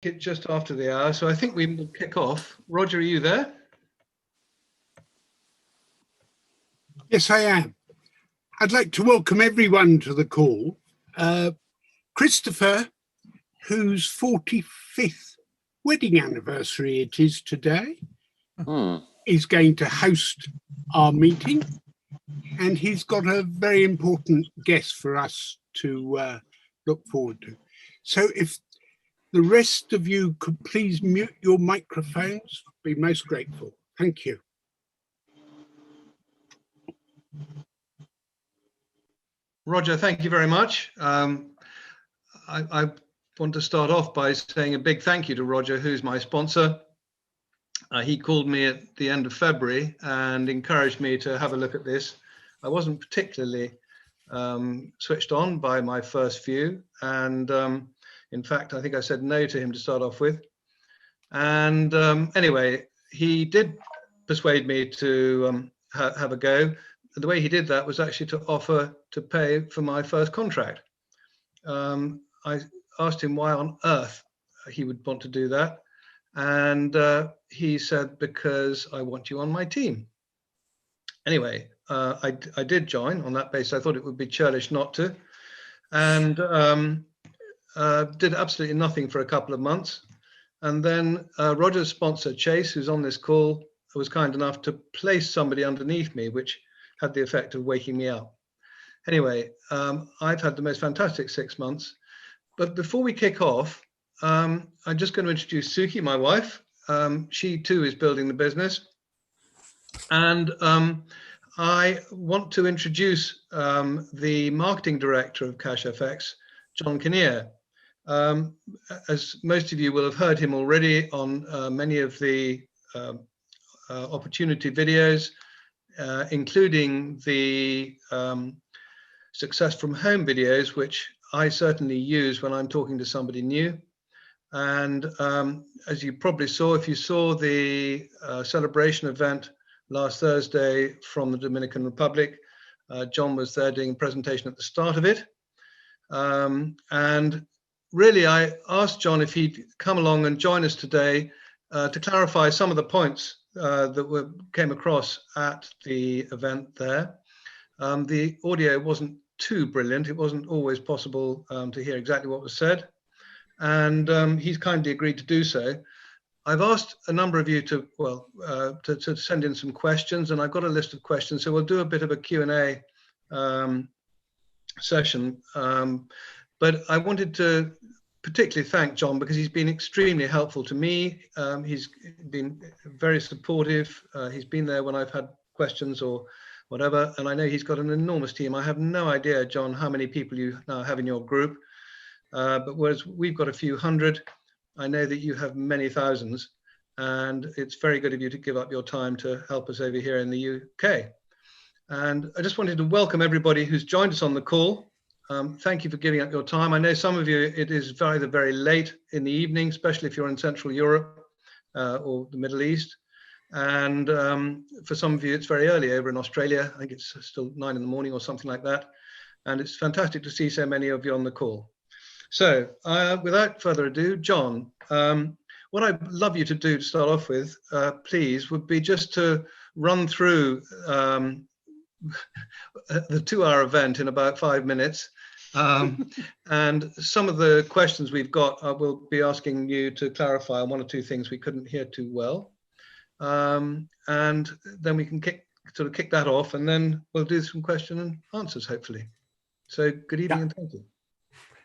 It just after the hour, so I think we will kick off. Roger, are you there? Yes, I am. I'd like to welcome everyone to the call. Christopher, whose 45th wedding anniversary it is today, is going to host our meeting, and he's got a very important guest for us to look forward to. So if the rest of you could please mute your microphones, I'd be most grateful. Thank you. Roger, thank you very much. I want to start off by saying a big thank you to Roger, who's my sponsor. He called me at the end of February and encouraged me to have a look at this. I wasn't particularly switched on by my first view, and in fact, I think I said no to him to start off with. And anyway, he did persuade me to have a go. The way he did that was actually to offer to pay for my first contract. I asked him why on earth he would want to do that. And he said, because I want you on my team. Anyway, I did join on that basis. I thought it would be churlish not to. And did absolutely nothing for a couple of months. And then Roger's sponsor, Chase, who's on this call, was kind enough to place somebody underneath me, which had the effect of waking me up. Anyway, I've had the most fantastic 6 months. But before we kick off, I'm just going to introduce Suki, my wife. She too is building the business. And I want to introduce the marketing director of CashFX, John Kinnear. As most of you will have heard him already on many of the opportunity videos, including the success from home videos, which I certainly use when I'm talking to somebody new. And as you probably saw, if you saw the celebration event last Thursday from the Dominican Republic, John was there doing a presentation at the start of it. And really, I asked John if he'd come along and join us today to clarify some of the points that came across at the event there. The audio wasn't too brilliant. It wasn't always possible to hear exactly what was said. And he's kindly agreed to do so. I've asked a number of you to, to send in some questions, and I've got a list of questions. So we'll do a bit of a Q&A session. But I wanted to particularly thank John because he's been extremely helpful to me. He's been very supportive. He's been there when I've had questions or whatever, and I know he's got an enormous team. I have no idea, John, how many people you now have in your group, but whereas we've got a few hundred, I know that you have many thousands, and it's very good of you to give up your time to help us over here in the UK. And I just wanted to welcome everybody who's joined us on the call. Thank you for giving up your time. I know some of you, it is either very late in the evening, especially if you're in Central Europe or the Middle East. And for some of you, it's very early over in Australia. I think it's still 9 in the morning or something like that. And it's fantastic to see so many of you on the call. So without further ado, John, what I'd love you to do to start off with, please, would be just to run through the 2-hour event in about 5 minutes. And some of the questions we've got, I will be asking you to clarify on 1 or 2 things we couldn't hear too well. And then we can kick that off, and then we'll do some question and answers, hopefully. So good evening and thank you.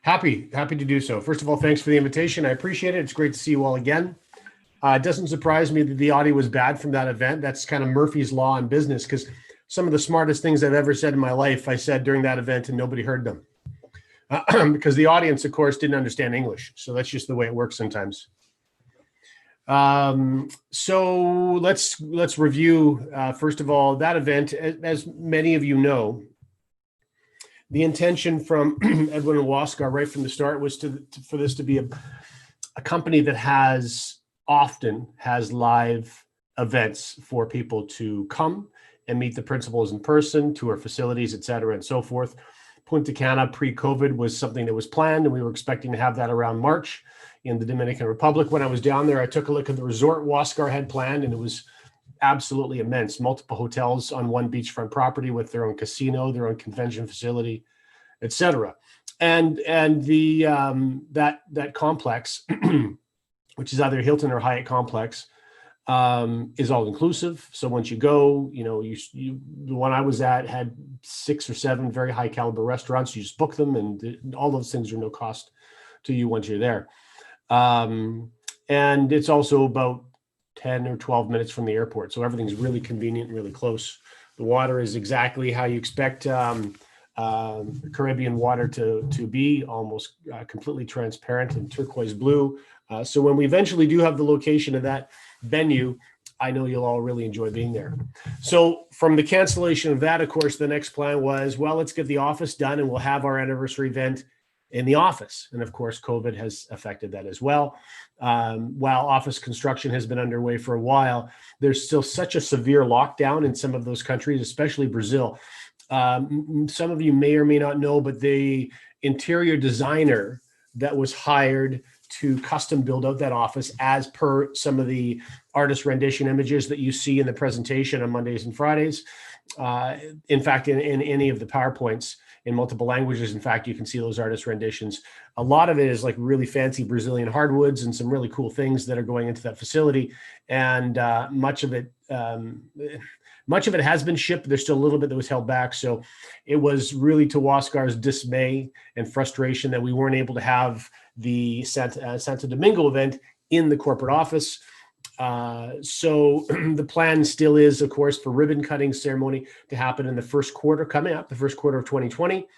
Happy to do so. First of all, thanks for the invitation. I appreciate it. It's great to see you all again. It doesn't surprise me that the audio was bad from that event. That's kind of Murphy's Law in business, because some of the smartest things I've ever said in my life, I said during that event and nobody heard them. Because the audience, of course, didn't understand English. So that's just the way it works sometimes. So let's review, first of all, that event. As many of you know, the intention from Edwin and Waskar right from the start was for this to be a company that often has live events for people to come and meet the principals in person, tour facilities, et cetera, and so forth. Punta Cana pre-COVID was something that was planned, and we were expecting to have that around March in the Dominican Republic. When I was down there, I took a look at the resort Huascar had planned, and it was absolutely immense. Multiple hotels on one beachfront property with their own casino, their own convention facility, etc. And the that complex, which is either Hilton or Hyatt complex, is all inclusive. So once you go, the one I was at had 6 or 7 very high caliber restaurants. You just book them, and all those things are no cost to you once you're there. And it's also about 10 or 12 minutes from the airport. So everything's really convenient, really close. The water is exactly how you expect Caribbean water to be, almost completely transparent and turquoise blue. So when we eventually do have the location of that venue, I know you'll all really enjoy being there. So from the cancellation of that, of course, the next plan was, well, let's get the office done and we'll have our anniversary event in the office. And of course, COVID has affected that as well. While office construction has been underway for a while, there's still such a severe lockdown in some of those countries, especially Brazil. Some of you may or may not know, but the interior designer that was hired to custom build out that office as per some of the artist rendition images that you see in the presentation on Mondays and Fridays. In fact, in any of the PowerPoints in multiple languages, in fact, you can see those artist renditions. A lot of it is like really fancy Brazilian hardwoods and some really cool things that are going into that facility. And much of it has been shipped. There's still a little bit that was held back. So it was really to Huascar's dismay and frustration that we weren't able to have the Santo Domingo event in the corporate office. So the plan still is, of course, for ribbon cutting ceremony to happen in the first quarter coming up, the first quarter of 2020.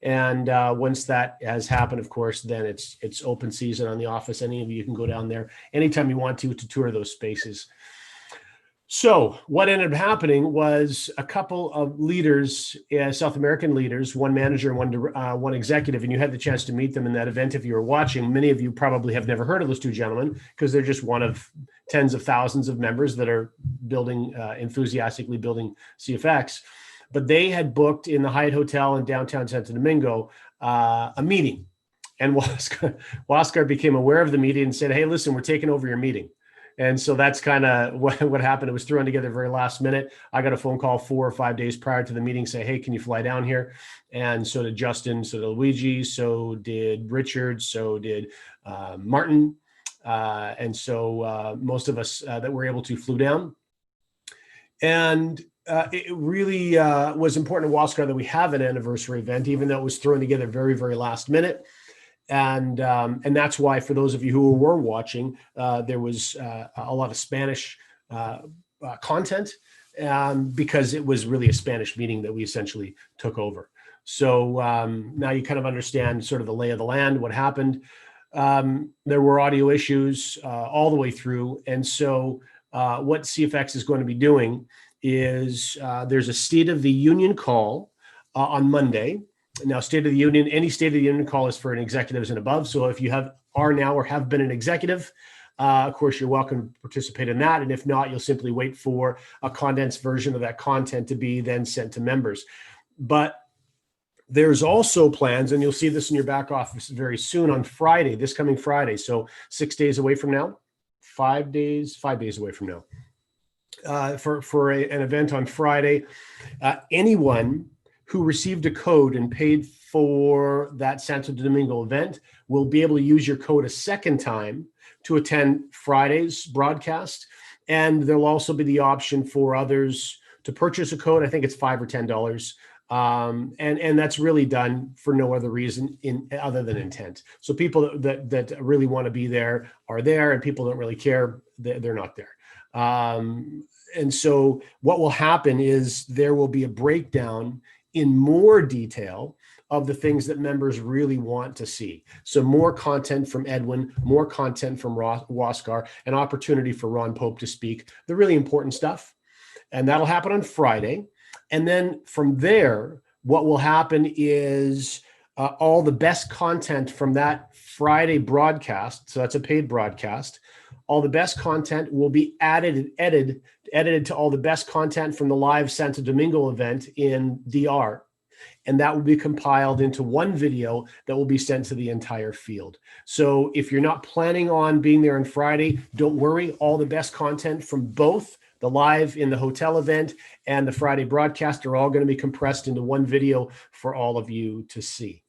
And once that has happened, of course, then it's open season on the office. Any of you can go down there anytime you want to tour those spaces. So what ended up happening was a couple of leaders, South American leaders, one manager and one executive, and you had the chance to meet them in that event. If you were watching, many of you probably have never heard of those two gentlemen because they're just one of tens of thousands of members that are enthusiastically building CFX. But they had booked in the Hyatt Hotel in downtown Santo Domingo a meeting. And Huascar became aware of the meeting and said, hey, listen, we're taking over your meeting. And so that's kind of what happened. It was thrown together very last minute. I got a phone call 4 or 5 days prior to the meeting say, hey, can you fly down here? And so did Justin, so did Luigi, so did Richard, so did Martin. And so most of us that were able to flew down. And it really was important to Huascar that we have an anniversary event, even though it was thrown together very, very last minute. And that's why, for those of you who were watching, there was a lot of Spanish content because it was really a Spanish meeting that we essentially took over. So now you kind of understand sort of the lay of the land, what happened. There were audio issues all the way through. And so what CFX is going to be doing is there's a State of the Union call on Monday. Now, State of the Union, any State of the Union call is for an executives and above. So if you are now or have been an executive, of course, you're welcome to participate in that. And if not, you'll simply wait for a condensed version of that content to be then sent to members. But there's also plans, and you'll see this in your back office very soon on Friday, this coming Friday. So 6 days away from now, 5 days away from now, for an event on Friday. Anyone who received a code and paid for that Santo Domingo event will be able to use your code a second time to attend Friday's broadcast. And there'll also be the option for others to purchase a code. I think it's $5 or $10. And that's really done for no other reason other than intent. So people that really want to be there are there, and people don't really care, they're not there. And so what will happen is there will be a breakdown in more detail of the things that members really want to see. So more content from Edwin, more content from Huascar, an opportunity for Ron Pope to speak, the really important stuff. And that'll happen on Friday. And then from there, what will happen is all the best content from that Friday broadcast, so that's a paid broadcast, all the best content will be added and edited to all the best content from the live Santo Domingo event in DR. and that will be compiled into one video that will be sent to the entire field. So if you're not planning on being there on Friday, don't worry. All the best content from both the live in the hotel event and the Friday broadcast are all going to be compressed into one video for all of you to see.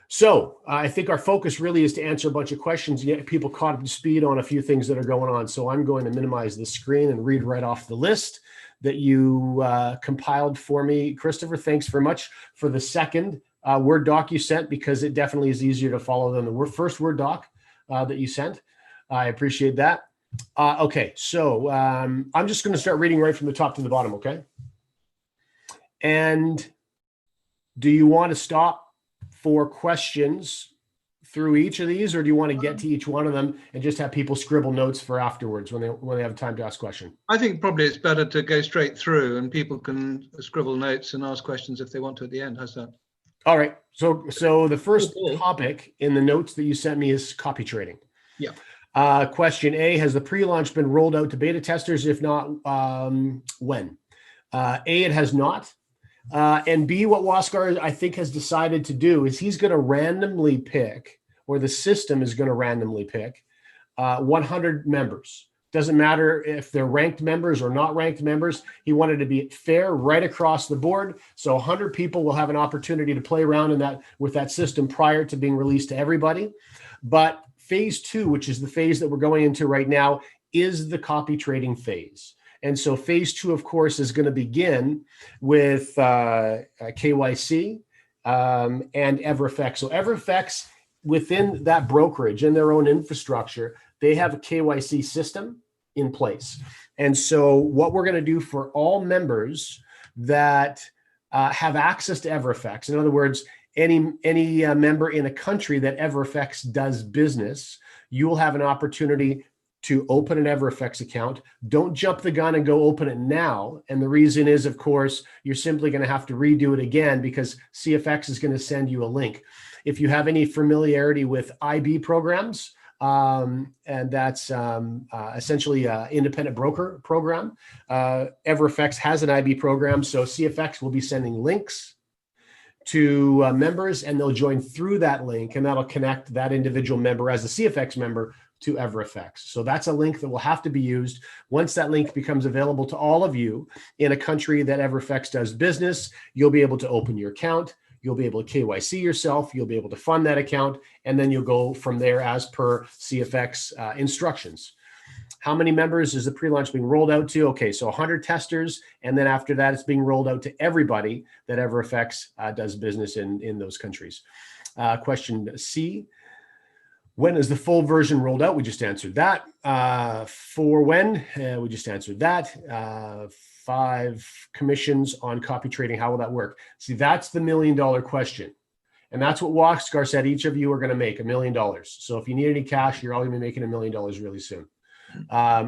So I think our focus really is to answer a bunch of questions and get people caught up to speed on a few things that are going on. So I'm going to minimize the screen and read right off the list that you compiled for me. Christopher, thanks very much for the second Word doc you sent, because it definitely is easier to follow than the first Word doc that you sent. I appreciate that. Okay, so I'm just going to start reading right from the top to the bottom, okay? And do you want to stop for questions through each of these, or do you want to get to each one of them and just have people scribble notes for afterwards when they have time to ask questions? I think probably it's better to go straight through, and people can scribble notes and ask questions if they want to at the end. How's that? All right. So the first topic in the notes that you sent me is copy trading. Yeah. Question A, has the pre-launch been rolled out to beta testers? If not, when? A, it has not. And B, what Waskar, I think, has decided to do is he's going to randomly pick, or the system is going to randomly pick 100 members. Doesn't matter if they're ranked members or not ranked members. He wanted to be fair right across the board. So 100 people will have an opportunity to play around with that system prior to being released to everybody. But phase 2, which is the phase that we're going into right now, is the copy trading phase. And so phase 2, of course, is going to begin with KYC and EverFX. So EverFX, within that brokerage and their own infrastructure, they have a KYC system in place. And so what we're going to do for all members that have access to EverFX, in other words, any member in a country that EverFX does business, you will have an opportunity to open an EverFX account. Don't jump the gun and go open it now. And the reason is, of course, you're simply going to have to redo it again because CFX is going to send you a link. If you have any familiarity with IB programs, and that's essentially an independent broker program, EverFX has an IB program. So CFX will be sending links to members, and they'll join through that link, and that'll connect that individual member as a CFX member to EverFX. So that's a link that will have to be used. Once that link becomes available to all of you in a country that EverFX does business, you'll be able to open your account. You'll be able to KYC yourself. You'll be able to fund that account, and then you'll go from there as per CFX instructions. How many members is the pre-launch being rolled out to? Okay, so 100 testers, and then after that, it's being rolled out to everybody that EverFX does business in those countries. Question C, when is the full version rolled out? We just answered that. For when? We just answered that. 5 commissions on copy trading. How will that work? See, that's the $1 million question. And that's what Waskar said. Each of you are going to make $1 million. So if you need any cash, you're all going to be making $1 million really soon.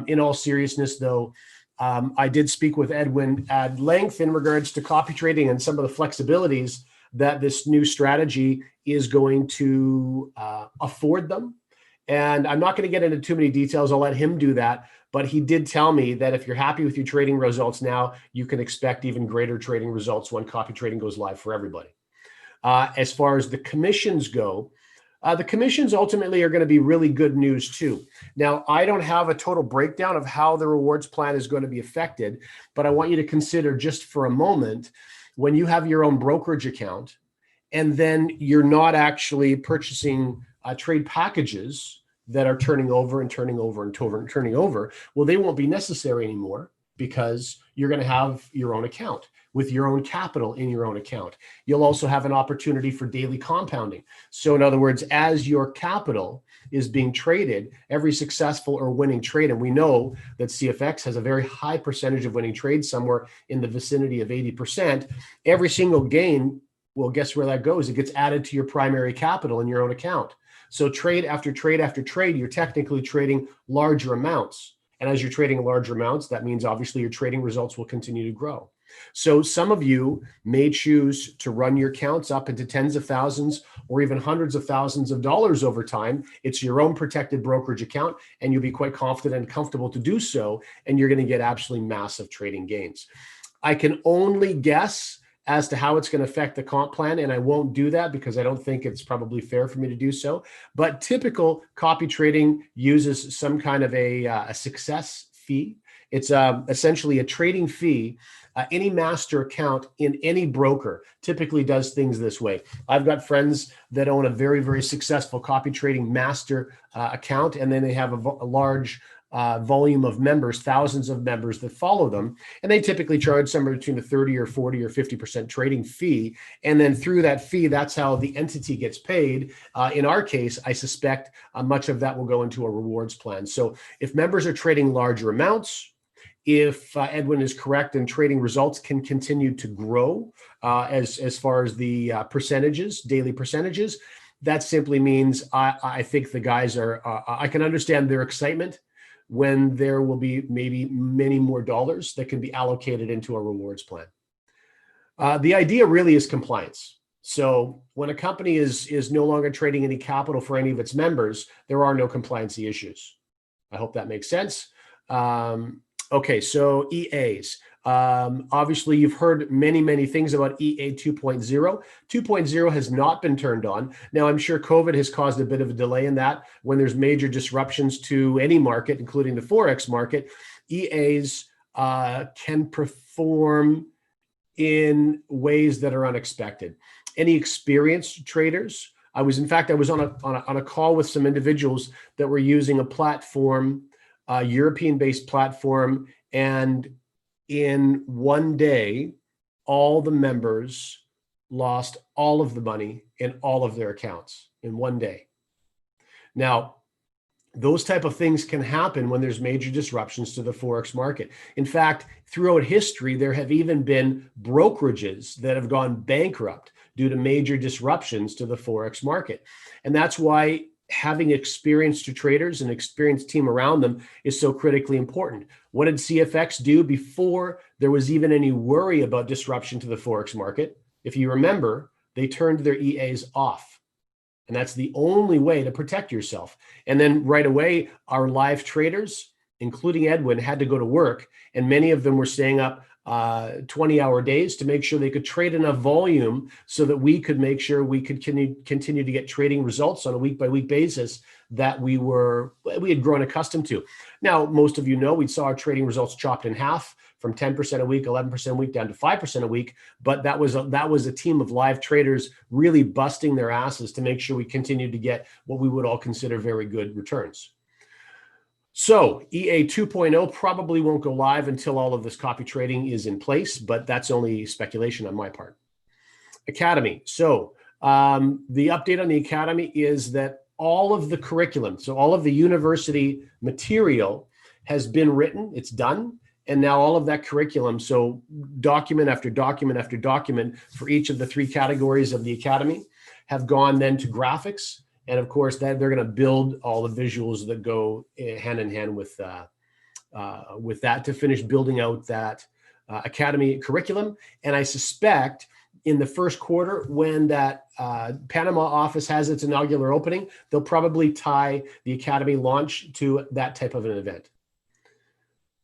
In all seriousness, though, I did speak with Edwin at length in regards to copy trading and some of the flexibilities that this new strategy is going to afford them. And I'm not going to get into too many details. I'll let him do that. But he did tell me that if you're happy with your trading results now, you can expect even greater trading results when copy trading goes live for everybody. As far as the commissions go, the commissions ultimately are going to be really good news too. Now, I don't have a total breakdown of how the rewards plan is going to be affected, but I want you to consider just for a moment, when you have your own brokerage account and then you're not actually purchasing trade packages that are turning over and turning over and turning over, well, they won't be necessary anymore because you're going to have your own account with your own capital in your own account. You'll also have an opportunity for daily compounding. So in other words, as your capital is being traded, every successful or winning trade, and we know that CFX has a very high percentage of winning trades, somewhere in the vicinity of 80%, every single gain, well, guess where that goes? It gets added to your primary capital in your own account. So trade after trade after trade, you're technically trading larger amounts. And as you're trading larger amounts, that means obviously your trading results will continue to grow. So some of you may choose to run your accounts up into tens of thousands or even hundreds of thousands of dollars over time. It's your own protected brokerage account, and you'll be quite confident and comfortable to do so, and you're going to get absolutely massive trading gains. I can only guess as to how it's going to affect the comp plan, and I won't do that because I don't think it's probably fair for me to do so. But typical copy trading uses some kind of a success fee. It's essentially a trading fee. Any master account in any broker typically does things this way. I've got friends that own a very, very successful copy trading master account, and then they have a large volume of members, thousands of members that follow them. And they typically charge somewhere between a 30 or 40 or 50% trading fee. And then through that fee, that's how the entity gets paid. In our case, I suspect much of that will go into a rewards plan. So if members are trading larger amounts, if Edwin is correct and trading results can continue to grow as far as the percentages, daily percentages, that simply means I think the guys are, I can understand their excitement when there will be maybe many more dollars that can be allocated into a rewards plan. The idea really is compliance. So when a company is no longer trading any capital for any of its members, there are no compliancy issues. I hope that makes sense. Okay, so EAs. Obviously, you've heard many, many things about EA 2.0. 2.0 has not been turned on. Now, I'm sure COVID has caused a bit of a delay in that. When there's major disruptions to any market, including the Forex market, EAs can perform in ways that are unexpected. Any experienced traders? I was on a call with some individuals that were using a platform, a European-based platform, and in one day, all the members lost all of the money in all of their accounts in one day. Now, those type of things can happen when there's major disruptions to the Forex market. In fact, throughout history, there have even been brokerages that have gone bankrupt due to major disruptions to the Forex market. And that's why having experienced traders and experienced team around them is so critically important. What did CFX do before there was even any worry about disruption to the Forex market? If you remember, they turned their EAs off. And that's the only way to protect yourself. And then right away, our live traders, including Edwin, had to go to work. And many of them were staying up 20-hour days to make sure they could trade enough volume so that we could make sure we could continue to get trading results on a week-by-week basis that we had grown accustomed to. Now, most of you know we saw our trading results chopped in half from 10% a week, 11% a week, down to 5% a week. But that was a team of live traders really busting their asses to make sure we continued to get what we would all consider very good returns. So EA 2.0 probably won't go live until all of this copy trading is in place, but that's only speculation on my part. Academy. So the update on the Academy is that all of the curriculum, so all of the university material has been written, it's done. And now all of that curriculum, so document after document after document for each of the 3 categories of the Academy have gone then to graphics. And of course, that they're going to build all the visuals that go hand in hand with that to finish building out that Academy curriculum. And I suspect in the first quarter, when that Panama office has its inaugural opening, they'll probably tie the Academy launch to that type of an event.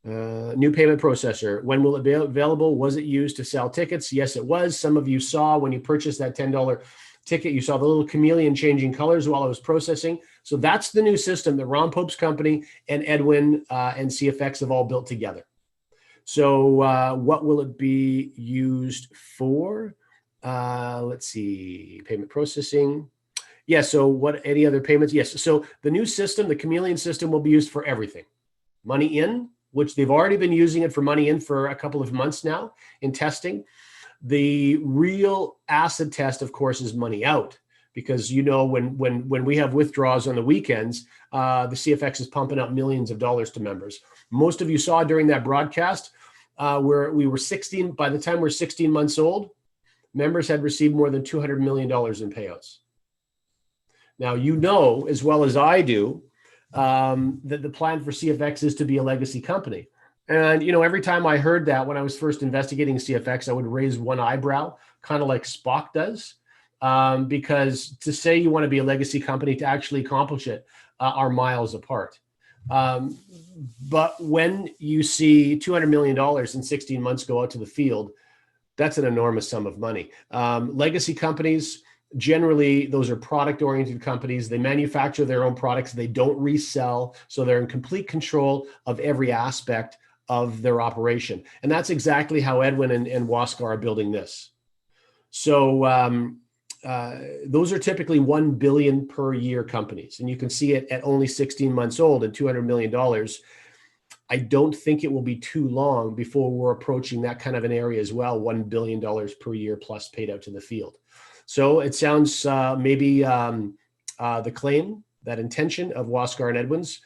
New payment processor. When will it be available? Was it used to sell tickets? Yes, it was. Some of you saw when you purchased that $10 ticket, you saw the little chameleon changing colors while I was processing. So that's the new system that Ron Pope's company and Edwin and CFX have all built together. So what will it be used for? Let's see, payment processing. Yeah, so what, any other payments? Yes, so the new system, the chameleon system, will be used for everything. Money in, which they've already been using it for money in for a couple of months now in testing. The real acid test, of course, is money out, because you know when we have withdrawals on the weekends, the CFX is pumping out millions of dollars to members. Most of you saw during that broadcast where we were 16. By the time we're 16 months old, members had received more than $200 million in payouts. Now, you know as well as I do that the plan for CFX is to be a legacy company. And, you know, every time I heard that when I was first investigating CFX, I would raise one eyebrow, kind of like Spock does, because to say you want to be a legacy company, to actually accomplish it, are miles apart. But when you see $200 million in 16 months go out to the field, That's an enormous sum of money. Legacy companies, generally, those are product-oriented companies. They manufacture their own products. They don't resell. So they're in complete control of every aspect of their operation. And that's exactly how Edwin and Waskar are building this. So those are typically 1 billion per year companies. And you can see it at only 16 months old and $200 million. I don't think it will be too long before we're approaching that kind of an area as well, $1 billion per year plus paid out to the field. So it sounds maybe the claim, that intention of Waskar and Edwin's,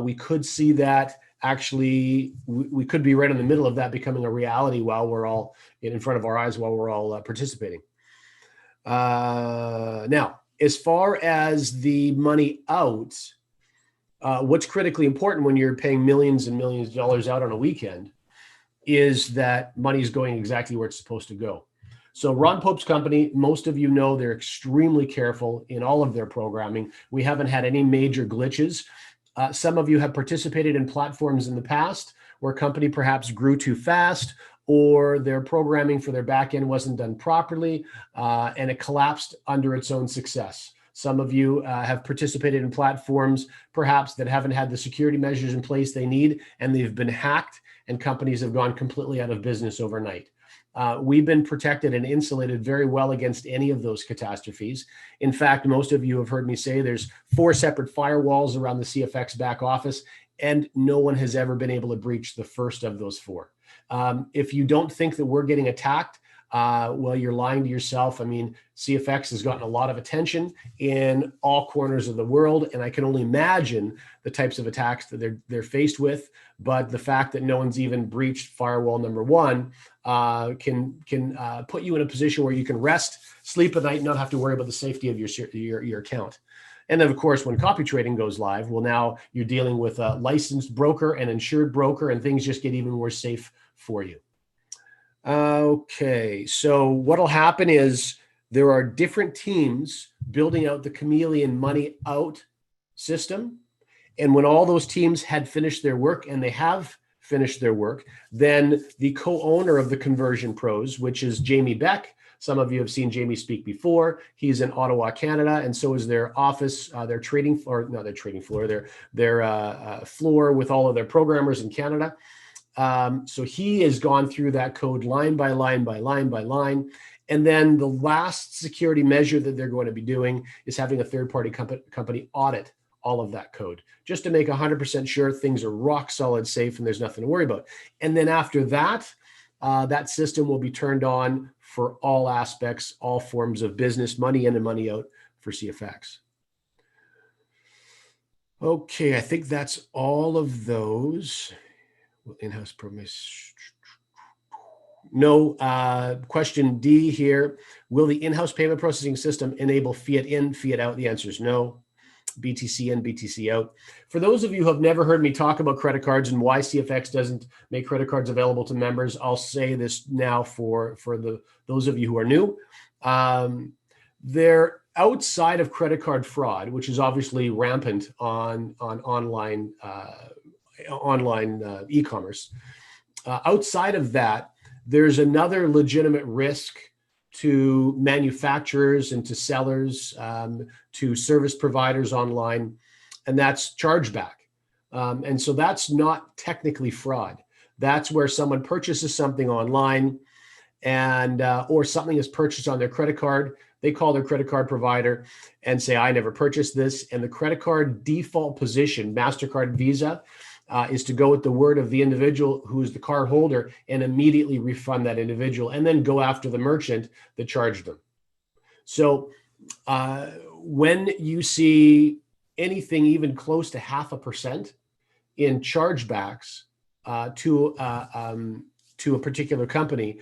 we could see that actually, we could be right in the middle of that becoming a reality while we're all in front of our eyes, while we're all participating. Now, as far as the money out, what's critically important when you're paying millions and millions of dollars out on a weekend is that money is going exactly where it's supposed to go. So Ron Pope's company, most of you know they're extremely careful in all of their programming. We haven't had any major glitches. Some of you have participated in platforms in the past where a company perhaps grew too fast, or their programming for their backend wasn't done properly, and it collapsed under its own success. Some of you have participated in platforms perhaps that haven't had the security measures in place they need, and they've been hacked, and companies have gone completely out of business overnight. We've been protected and insulated very well against any of those catastrophes. In fact, most of you have heard me say there's 4 separate firewalls around the CFX back office, and no one has ever been able to breach the first of those 4. If you don't think that we're getting attacked, well, you're lying to yourself. I mean, CFX has gotten a lot of attention in all corners of the world, and I can only imagine the types of attacks that they're faced with. But the fact that no one's even breached firewall number 1 can put you in a position where you can rest, sleep at night, and not have to worry about the safety of your account. And then, of course, when copy trading goes live, well, now you're dealing with a licensed broker and insured broker, and things just get even more safe for you. Okay, so what'll happen is there are different teams building out the Chameleon money out system. And when all those teams had finished their work, and they have finished their work, then the co-owner of the Conversion Pros, which is Jamie Beck. Some of you have seen Jamie speak before. He's in Ottawa, Canada, and so is their office, their trading floor, not their trading floor, their floor with all of their programmers in Canada. So he has gone through that code line by line by line by line. And then the last security measure that they're going to be doing is having a third-party company audit all of that code, just to make 100% sure things are rock solid safe and there's nothing to worry about. And then after that, that system will be turned on for all aspects, all forms of business, money in and money out for CFX. Okay, I think that's all of those. In-house promise. No. Question D here. Will the in-house payment processing system enable fiat in, fiat out? The answer is no. BTC in, BTC out. For those of you who have never heard me talk about credit cards and why CFX doesn't make credit cards available to members, I'll say this now for those of you who are new. They're outside of credit card fraud, which is obviously rampant on online e-commerce. Outside of that, there's another legitimate risk to manufacturers and to sellers, to service providers online, and that's chargeback. And so that's not technically fraud. That's where someone purchases something online and or something is purchased on their credit card. They call their credit card provider and say, I never purchased this. And the credit card default position, MasterCard, Visa, is to go with the word of the individual who is the card holder and immediately refund that individual and then go after the merchant that charged them. So when you see anything even close to 0.5% in chargebacks to a particular company,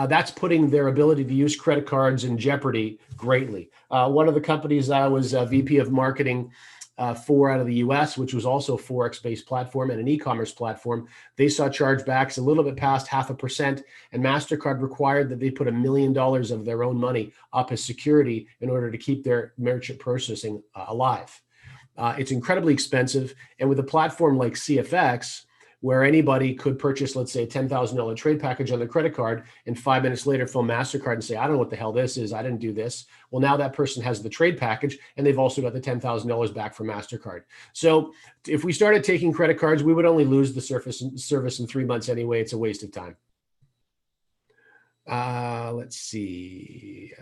that's putting their ability to use credit cards in jeopardy greatly. One of the companies I was VP of marketing for out of the US, which was also a Forex-based platform and an e-commerce platform, they saw chargebacks a little bit past 0.5%, and MasterCard required that they put $1 million of their own money up as security in order to keep their merchant processing alive. It's incredibly expensive, and with a platform like CFX, where anybody could purchase, let's say, a $10,000 trade package on their credit card, and 5 minutes later phone MasterCard and say, I don't know what the hell this is. I didn't do this. Well, now that person has the trade package, and they've also got the $10,000 back from MasterCard. So if we started taking credit cards, we would only lose the service in 3 months anyway. It's a waste of time. Let's see.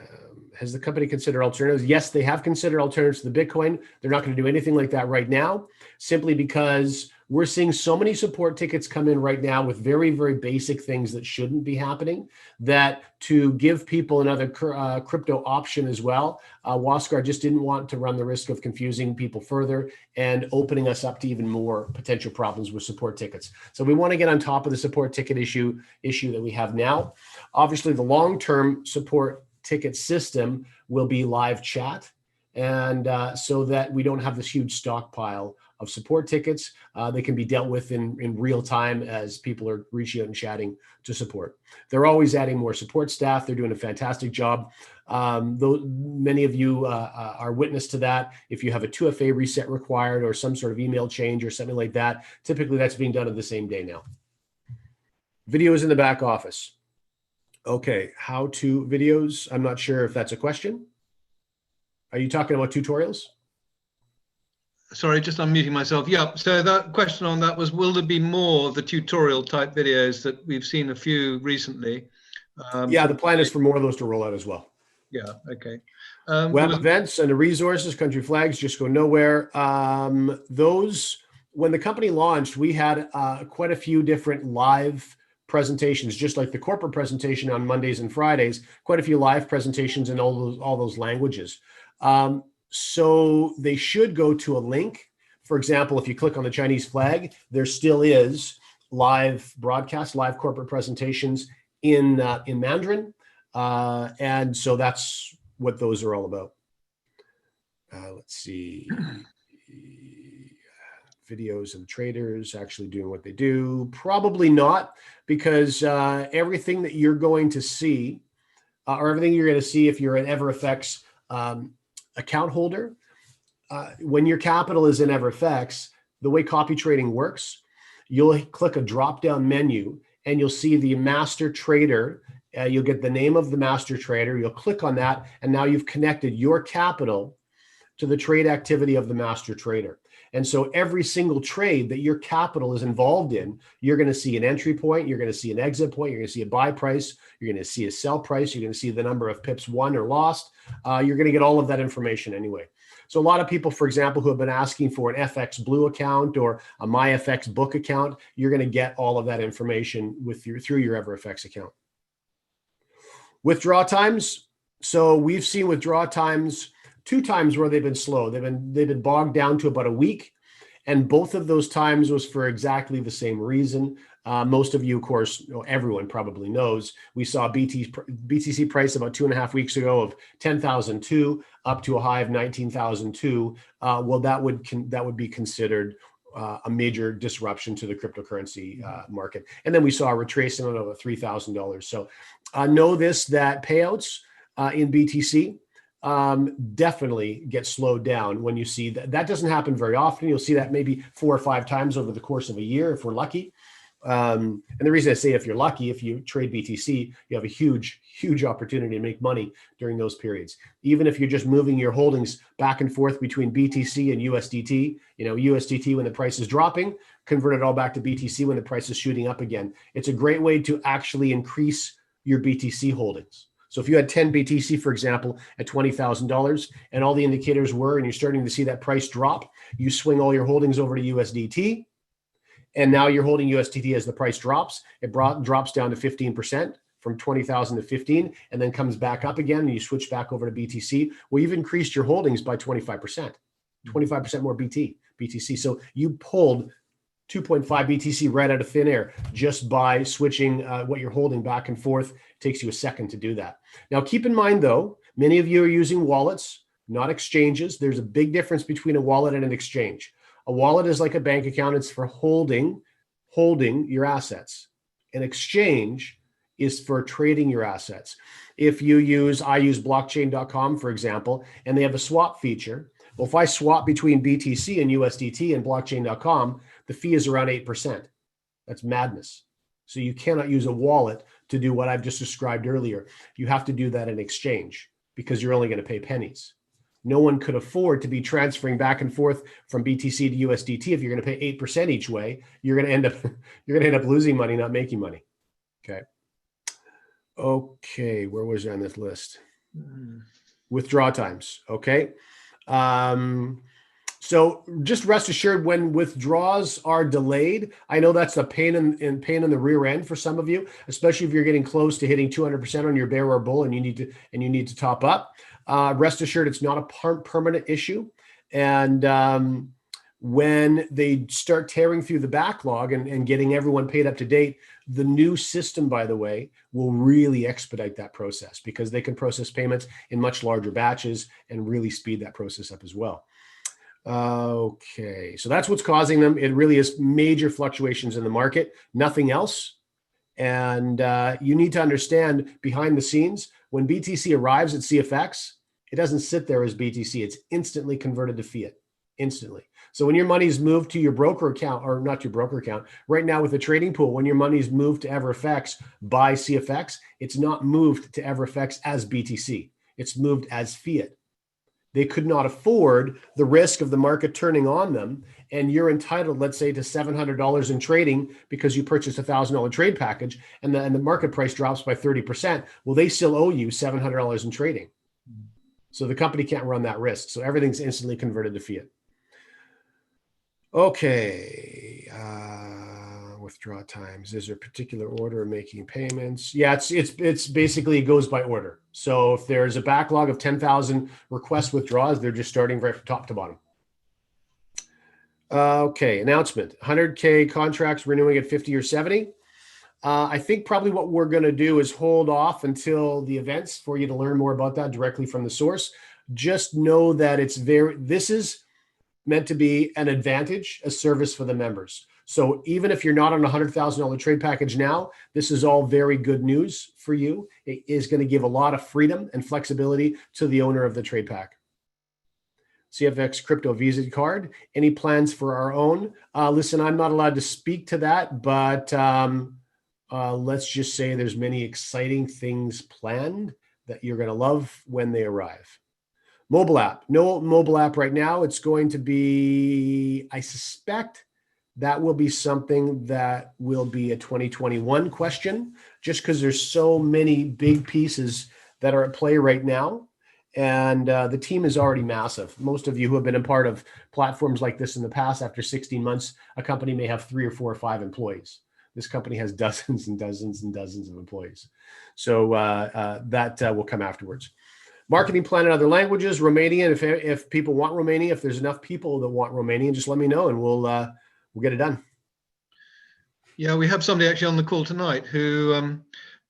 Has the company considered alternatives? Yes, they have considered alternatives to the Bitcoin. They're not going to do anything like that right now, simply because we're seeing so many support tickets come in right now with very, very basic things that shouldn't be happening, that to give people another crypto option as well, Waskar just didn't want to run the risk of confusing people further and opening us up to even more potential problems with support tickets. So we want to get on top of the support ticket issue that we have now. Obviously, the long-term support ticket system will be live chat, and so that we don't have this huge stockpile of support tickets. They can be dealt with in real time as people are reaching out and chatting to support. They're always adding more support staff. They're doing a fantastic job. Though many of you are witness to that. If you have a 2FA reset required or some sort of email change or something like that, typically that's being done on the same day now. Videos in the back office. Okay, how to videos. I'm not sure if that's a question. Are you talking about tutorials? Sorry, just unmuting myself. Yeah, so that question on that was, will there be more of the tutorial type videos that we've seen a few recently? Yeah, the plan is for more of those to roll out as well. Yeah, okay. Web events and the resources, country flags, just go nowhere. Those, when the company launched, we had quite a few different live presentations, just like the corporate presentation on Mondays and Fridays, quite a few live presentations in all those languages. So they should go to a link. For example, if you click on the Chinese flag, there still is live broadcast, live corporate presentations in Mandarin. And so that's what those are all about. Let's see. Videos of traders actually doing what they do. Probably not, because everything that you're going to see, or everything you're going to see if you're an EverFX account holder, when your capital is in EverFX, the way copy trading works, you'll click a drop-down menu and you'll see the master trader. You'll get the name of the master trader. You'll click on that, and now you've connected your capital to the trade activity of the master trader. And so every single trade that your capital is involved in, you're going to see an entry point, you're going to see an exit point, you're going to see a buy price, you're going to see a sell price, you're going to see the number of pips won or lost. You're going to get all of that information anyway. So a lot of people, for example, who have been asking for an FX Blue account or a MyFX Book account, you're going to get all of that information through your EverFX account. Withdrawal times. So we've seen withdrawal times 2 times where they've been slow. They've been bogged down to about a week, and both of those times was for exactly the same reason. Most of you, of course, everyone probably knows, we saw BTC price about 2.5 weeks ago of 10,002 up to a high of 19,002. Well, that would be considered a major disruption to the cryptocurrency market. And then we saw a retracement of $3,000. So know this, that payouts in BTC definitely get slowed down when you see that. That doesn't happen very often. You'll see that maybe 4 or 5 times over the course of a year if we're lucky. And the reason I say if you're lucky, if you trade BTC, you have a huge, huge opportunity to make money during those periods. Even if you're just moving your holdings back and forth between BTC and USDT, USDT when the price is dropping, convert it all back to BTC when the price is shooting up again. It's a great way to actually increase your BTC holdings. So if you had 10 BTC, for example, at $20,000 and all the indicators were, and you're starting to see that price drop, you swing all your holdings over to USDT. And now you're holding USDT as the price drops. It drops down to 15% from 20,000 to 15, and then comes back up again, and you switch back over to BTC. Well, you've increased your holdings by 25%, 25% more BTC. So you pulled 2.5 BTC right out of thin air just by switching what you're holding back and forth. It takes you a second to do that. Now, keep in mind, though, many of you are using wallets, not exchanges. There's a big difference between a wallet and an exchange. A wallet is like a bank account. It's for holding your assets. An exchange is for trading your assets. If you I use blockchain.com, for example, and they have a swap feature. Well, if I swap between BTC and USDT and blockchain.com, the fee is around 8%. That's madness. So you cannot use a wallet to do what I've just described earlier. You have to do that in exchange because you're only going to pay pennies. No one could afford to be transferring back and forth from BTC to USDT. If you're going to pay 8% each way, you're going to end up losing money, not making money. Okay. Okay, where was I on this list? Withdrawal times. Okay. So just rest assured, when withdrawals are delayed, I know that's a pain in the rear end for some of you, especially if you're getting close to hitting 200% on your bear or bull and you need to top up. Rest assured, it's not a permanent issue. And when they start tearing through the backlog and getting everyone paid up to date, the new system, by the way, will really expedite that process because they can process payments in much larger batches and really speed that process up as well. Okay, so that's what's causing them. It really is major fluctuations in the market, nothing else. And you need to understand behind the scenes, when BTC arrives at CFX, it doesn't sit there as BTC. It's instantly converted to fiat, instantly. So when your money is moved to your broker account, or not your broker account, right now with the trading pool, when your money is moved to EverFX by CFX, it's not moved to EverFX as BTC. It's moved as fiat. They could not afford the risk of the market turning on them, and you're entitled, let's say, to $700 in trading because you purchased a $1,000 trade package, and the market price drops by 30%. Well, they still owe you $700 in trading. So the company can't run that risk. So everything's instantly converted to fiat. Okay, withdraw times. Is there a particular order of making payments? Yeah, it's basically, it goes by order. So if there's a backlog of 10,000 request withdrawals, they're just starting right from top to bottom. Okay, announcement. 100K contracts renewing at 50 or 70. I think probably what we're going to do is hold off until the events for you to learn more about that directly from the source. Just know that this is meant to be an advantage, a service for the members. So even if you're not on a $100,000 trade package now, this is all very good news for you. It is going to give a lot of freedom and flexibility to the owner of the trade pack. CFX Crypto Visa card. Any plans for our own? Listen, I'm not allowed to speak to that, but let's just say there's many exciting things planned that you're going to love when they arrive. Mobile app. No mobile app right now. It's going to be, I suspect that will be something that will be a 2021 question, just because there's so many big pieces that are at play right now. And the team is already massive. Most of you who have been a part of platforms like this in the past, after 16 months, a company may have 3 or 4 or 5 employees. This company has dozens and dozens and dozens of employees. So that will come afterwards. Marketing plan in other languages, Romanian. If people want Romanian, if there's enough people that want Romanian, just let me know and we'll get it done. Yeah, we have somebody actually on the call tonight who,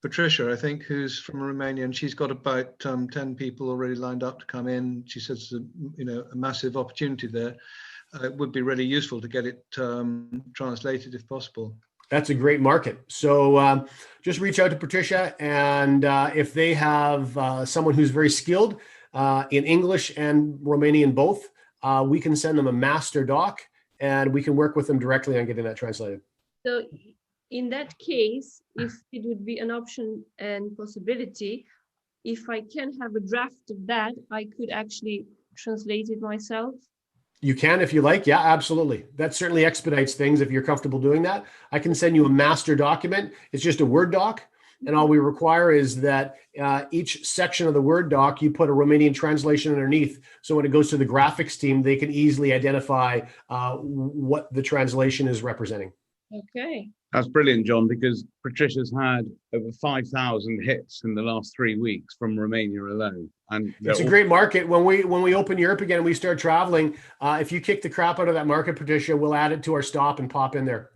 Patricia, I think, who's from Romania, and she's got about 10 people already lined up to come in. She says, a massive opportunity there. It would be really useful to get it translated if possible. That's a great market. So just reach out to Patricia, and if they have someone who's very skilled in English and Romanian both, we can send them a master doc, and we can work with them directly on getting that translated. So in that case, if it would be an option and possibility, if I can have a draft of that, I could actually translate it myself. You can if you like. Yeah, absolutely. That certainly expedites things if you're comfortable doing that. I can send you a master document. It's just a Word doc. And all we require is that each section of the Word doc, you put a Romanian translation underneath. So when it goes to the graphics team, they can easily identify what the translation is representing. Okay. That's brilliant, John, because Patricia's had over 5,000 hits in the last 3 weeks from Romania alone. And it's a great market. When we open Europe again and we start traveling, if you kick the crap out of that market, Patricia, we'll add it to our stop and pop in there.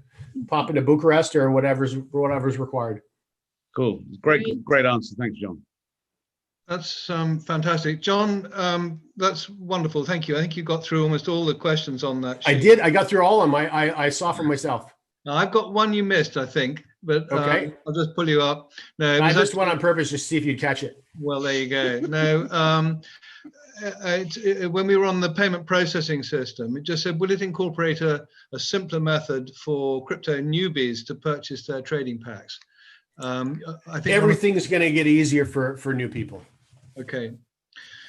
Pop into Bucharest or whatever's required. Cool. Great answer. Thanks, John. That's fantastic. John, that's wonderful. Thank you. I think you got through almost all the questions on that sheet. I did. I got through all of them. I saw for myself. Now, I've got one you missed, I think. but Okay. I'll just pull you up. No, I missed one on purpose just to see if you'd catch it. well, there you go. No, when we were on the payment processing system, it just said, will it incorporate a simpler method for crypto newbies to purchase their trading packs? I think everything's going to get easier for new people. Okay.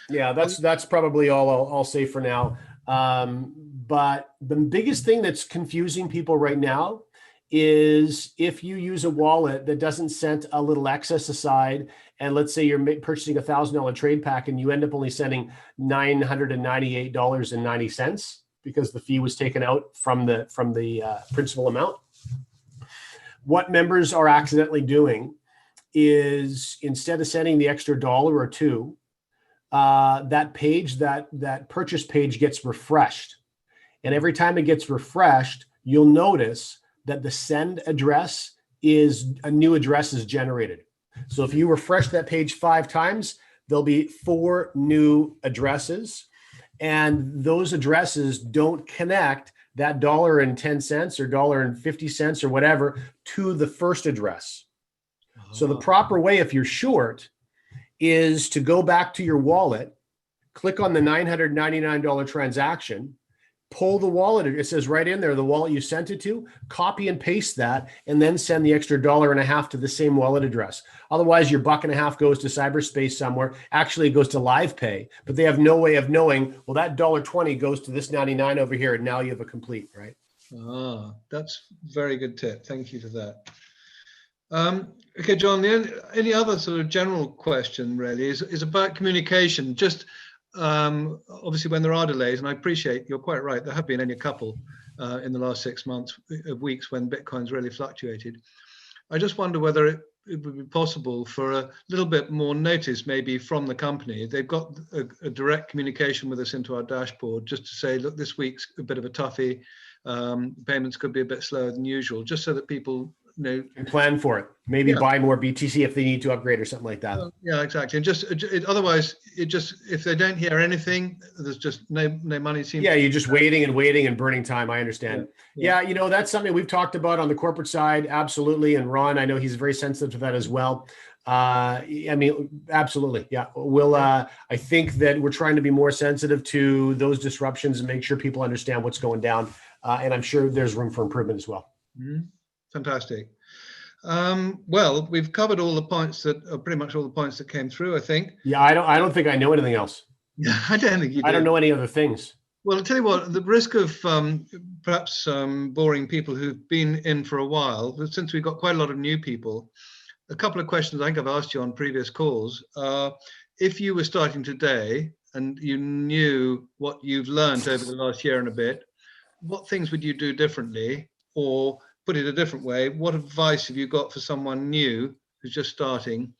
Yeah, that's probably all I'll say for now. But the biggest thing that's confusing people right now is if you use a wallet that doesn't set a little excess aside, and let's say you're purchasing $1,000 trade pack and you end up only sending $998.90 because the fee was taken out from the principal amount. What members are accidentally doing is, instead of sending the extra $1 or $2, that page, that purchase page gets refreshed. And every time it gets refreshed, you'll notice that the send address a new address is generated. So if you refresh that page 5 times, there'll be 4 new addresses. And those addresses don't connect that $1.10 or $1.50 or whatever to the first address. So the proper way, if you're short, is to go back to your wallet, click on the $999 transaction, pull the wallet. It says right in there, the wallet you sent it to, copy and paste that, and then send the extra $1.50 to the same wallet address. Otherwise, your $1.50 goes to cyberspace somewhere. Actually, it goes to live pay, but they have no way of knowing, well, that $1.20 goes to this 99 over here, and now you have a complete, right? That's a very good tip. Thank you for that. Okay, John, any other sort of general question really is about communication. Just obviously when there are delays, and I appreciate, you're quite right, there have been only a couple in the last 6 months of weeks when Bitcoin's really fluctuated. I just wonder whether it would be possible for a little bit more notice maybe from the company. They've got a direct communication with us into our dashboard just to say, look, this week's a bit of a toughie. Payments could be a bit slower than usual, just so that people and plan for it. Maybe buy more BTC if they need to upgrade or something like that. Yeah, exactly. And otherwise, if they don't hear anything, there's just no money. You're just waiting and burning time. I understand. Yeah, that's something we've talked about on the corporate side. Absolutely. And Ron, I know he's very sensitive to that as well. I mean, absolutely. Yeah. I think that we're trying to be more sensitive to those disruptions and make sure people understand what's going down. And I'm sure there's room for improvement as well. Mm-hmm. Fantastic. Well, we've covered all the points pretty much all the points that came through, I think. Yeah, I don't think I know anything else. Yeah, I don't think you do. I don't know any other things. Well, I'll tell you what, the risk of perhaps boring people who've been in for a while, since we've got quite a lot of new people, a couple of questions I think I've asked you on previous calls. If you were starting today and you knew what you've learned over the last year and a bit, what things would you do differently? Or put it a different way, what advice have you got for someone new who's just starting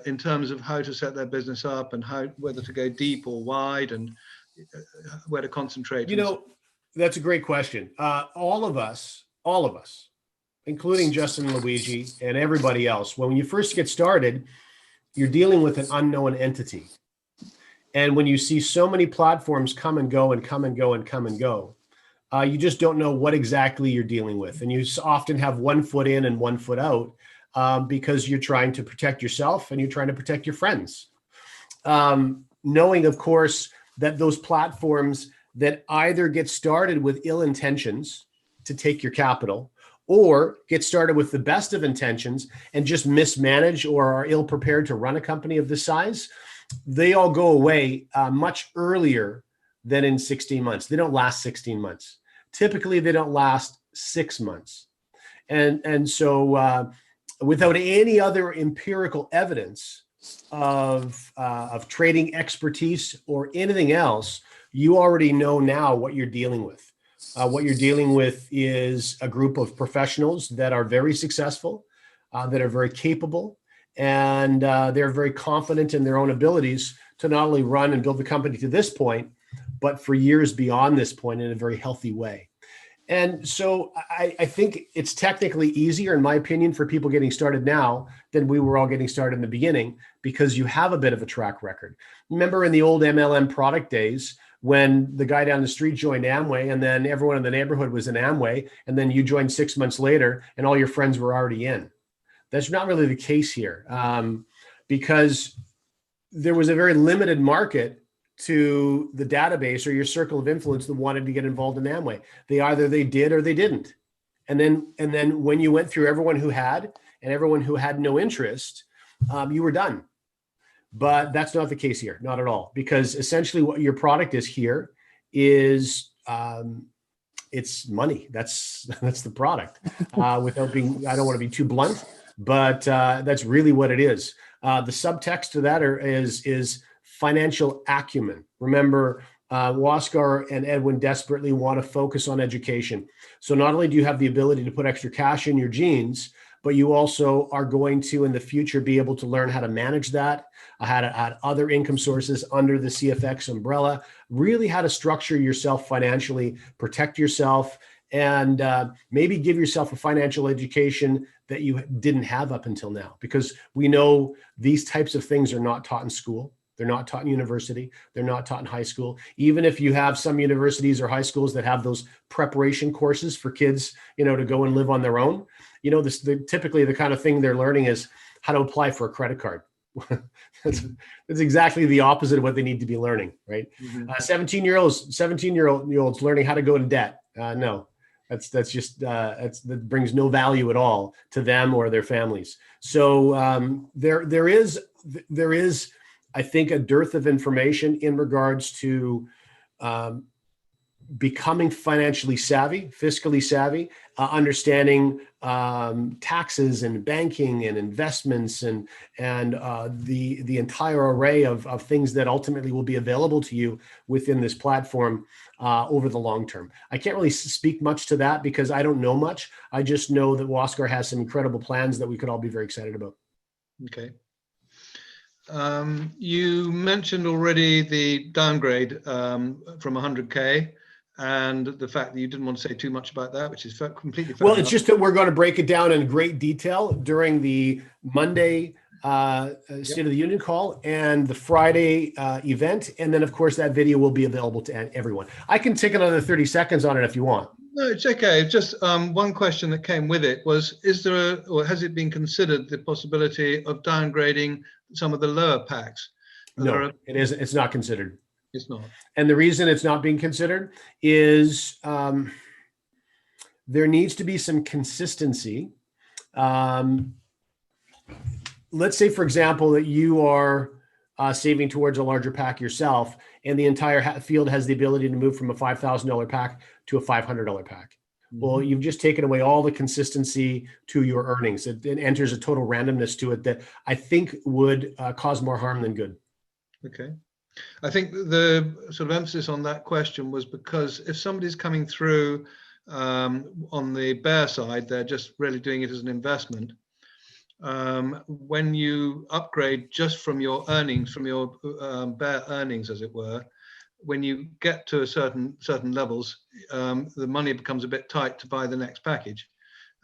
in terms of how to set their business up and whether to go deep or wide and where to concentrate? That's a great question. All of us, including Justin and Luigi and everybody else, when you first get started, you're dealing with an unknown entity. And when you see so many platforms come and go and come and go and come and go, you just don't know what exactly you're dealing with. And you often have one foot in and one foot out because you're trying to protect yourself and you're trying to protect your friends. Knowing, of course, that those platforms that either get started with ill intentions to take your capital or get started with the best of intentions and just mismanage or are ill prepared to run a company of this size, they all go away much earlier than in 16 months. They don't last 16 months. Typically, they don't last 6 months. And so without any other empirical evidence of trading expertise or anything else, you already know now what you're dealing with. What you're dealing with is a group of professionals that are very successful, that are very capable, and they're very confident in their own abilities to not only run and build the company to this point, but for years beyond this point in a very healthy way. And so I think it's technically easier, in my opinion, for people getting started now than we were all getting started in the beginning, because you have a bit of a track record. Remember in the old MLM product days, when the guy down the street joined Amway, and then everyone in the neighborhood was in Amway, and then you joined 6 months later and all your friends were already in. That's not really the case here, because there was a very limited market to the database or your circle of influence that wanted to get involved in Amway. They did or they didn't. And then when you went through everyone who had and everyone who had no interest, you were done. But that's not the case here, not at all, because essentially what your product is here is it's money. That's the product. Without being, I don't want to be too blunt, but that's really what it is. The subtext to that is financial acumen. Remember, Waskar and Edwin desperately want to focus on education. So not only do you have the ability to put extra cash in your jeans, but you also are going to, in the future, be able to learn how to manage that, how to add other income sources under the CFX umbrella, really how to structure yourself financially, protect yourself, and maybe give yourself a financial education that you didn't have up until now. Because we know these types of things are not taught in school. They're not taught in university. They're not taught in high school. Even if you have some universities or high schools that have those preparation courses for kids, to go and live on their own, typically the kind of thing they're learning is how to apply for a credit card. That's exactly the opposite of what they need to be learning, right? Mm-hmm. 17-year-olds learning how to go into debt. No, that brings no value at all to them or their families. So there is, I think, a dearth of information in regards to becoming financially savvy, fiscally savvy, understanding taxes and banking and investments and the entire array of things that ultimately will be available to you within this platform over the long term. I can't really speak much to that because I don't know much. I just know that Waskar has some incredible plans that we could all be very excited about. Okay. You mentioned already the downgrade from 100K and the fact that you didn't want to say too much about that, which is completely fair enough. It's just that we're going to break it down in great detail during the Monday State of the Union call and the Friday event. And then, of course, that video will be available to everyone. I can take another 30 seconds on it if you want. No, it's okay. Just one question that came with it was, or has it been considered the possibility of downgrading some of the lower packs? No, it isn't. It's not considered. It's not. And the reason it's not being considered is there needs to be some consistency. Let's say, for example, that you are saving towards a larger pack yourself, and the entire field has the ability to move from a $5,000 pack to a $500 pack. Mm-hmm. Well, you've just taken away all the consistency to your earnings. It enters a total randomness to it that I think would cause more harm than good. Okay. I think the sort of emphasis on that question was because if somebody's coming through on the bear side, they're just really doing it as an investment. When you upgrade just from your earnings, from your bear earnings, as it were, when you get to a certain levels, the money becomes a bit tight to buy the next package.